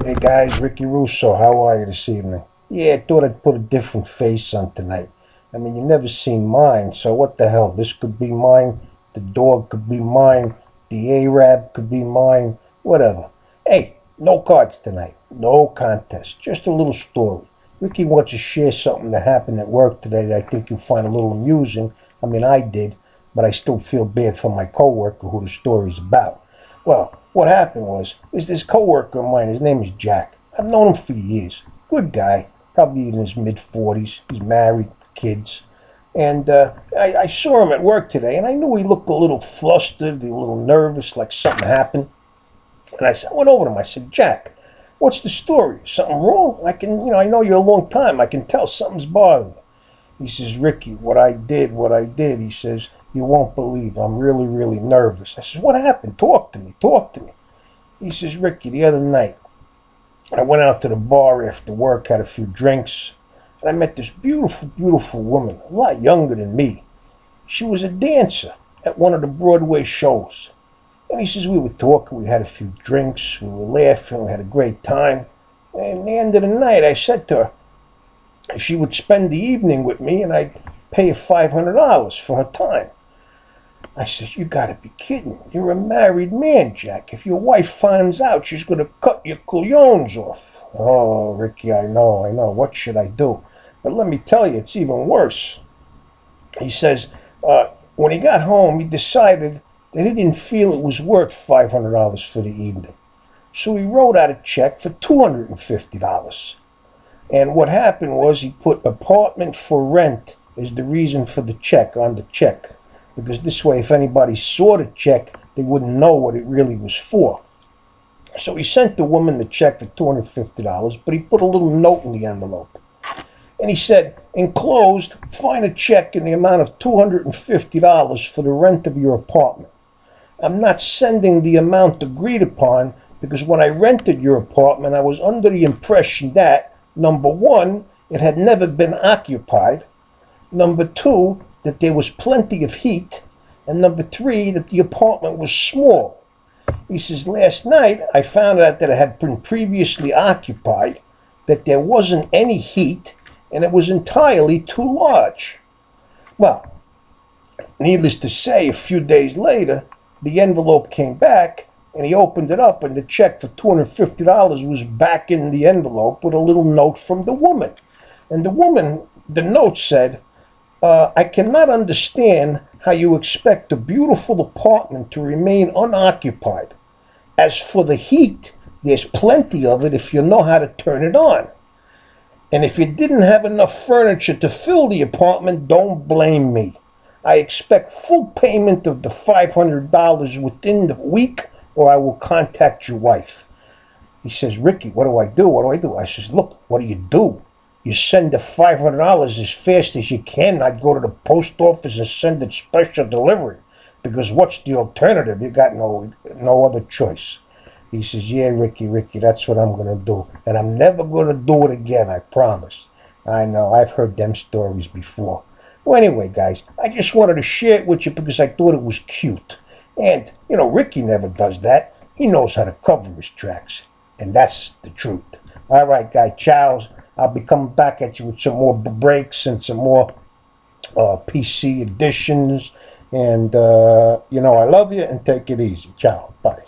Hey guys, Ricky Russo, how are you this evening? Yeah, I thought I'd put a different face on tonight. I mean, you never seen mine, so what the hell? This could be mine, the dog could be mine, the Arab could be mine, whatever. Hey, no cards tonight, no contest, just a little story. Ricky wants to share something that happened at work today that I think you'll find a little amusing. I mean, I did, but I still feel bad for my coworker who the story's about. Well, what happened was, is this coworker of mine, his name is Jack. I've known him for years. Good guy, probably in his mid-40s. He's married, kids. And I saw him at work today, and I knew he looked a little flustered, a little nervous, like something happened. And I went over to him, I said, Jack, what's the story? Something wrong? I know you a long time. I can tell something's bothering you. He says, Ricky, what I did, he says, you won't believe. I'm really, really nervous. I said, what happened? Talk to me. He says, Ricky, the other night, I went out to the bar after work, had a few drinks, and I met this beautiful, beautiful woman, a lot younger than me. She was a dancer at one of the Broadway shows. And he says, we were talking, we had a few drinks, we were laughing, we had a great time. And at the end of the night, I said to her, if she would spend the evening with me, and I'd pay her $500 for her time. I says, you gotta be kidding. You're a married man, Jack. If your wife finds out, she's gonna cut your couillons off. Oh, Ricky, I know. What should I do? But let me tell you, it's even worse. He says, when he got home, he decided that he didn't feel it was worth $500 for the evening. So he wrote out a check for $250. And what happened was he put apartment for rent as the reason for the check on the check. Because this way, if anybody saw the check, they wouldn't know what it really was for. So he sent the woman the check for $250, but he put a little note in the envelope. And he said, enclosed, find a check in the amount of $250 for the rent of your apartment. I'm not sending the amount agreed upon because when I rented your apartment, I was under the impression that, number one, it had never been occupied. Number two, that there was plenty of heat, and number three, that the apartment was small. He says, last night I found out that it had been previously occupied, that there wasn't any heat, and it was entirely too large. Well, needless to say, a few days later, the envelope came back, and he opened it up, and the check for $250 was back in the envelope with a little note from the woman. And the note said, I cannot understand how you expect a beautiful apartment to remain unoccupied. As for the heat, there's plenty of it if you know how to turn it on. And if you didn't have enough furniture to fill the apartment, don't blame me. I expect full payment of the $500 within the week, or I will contact your wife. He says, Ricky, what do I do? I says, look, what do? You send the $500 as fast as you can. I'd go to the post office and send it special delivery. Because what's the alternative? You got no other choice. He says, yeah, Ricky, that's what I'm going to do. And I'm never going to do it again, I promise. I know, I've heard them stories before. Well, anyway, guys, I just wanted to share it with you because I thought it was cute. And, Ricky never does that. He knows how to cover his tracks. And that's the truth. All right, guys, ciao. I'll be coming back at you with some more breaks and some more PC editions. And, I love you and take it easy. Ciao. Bye.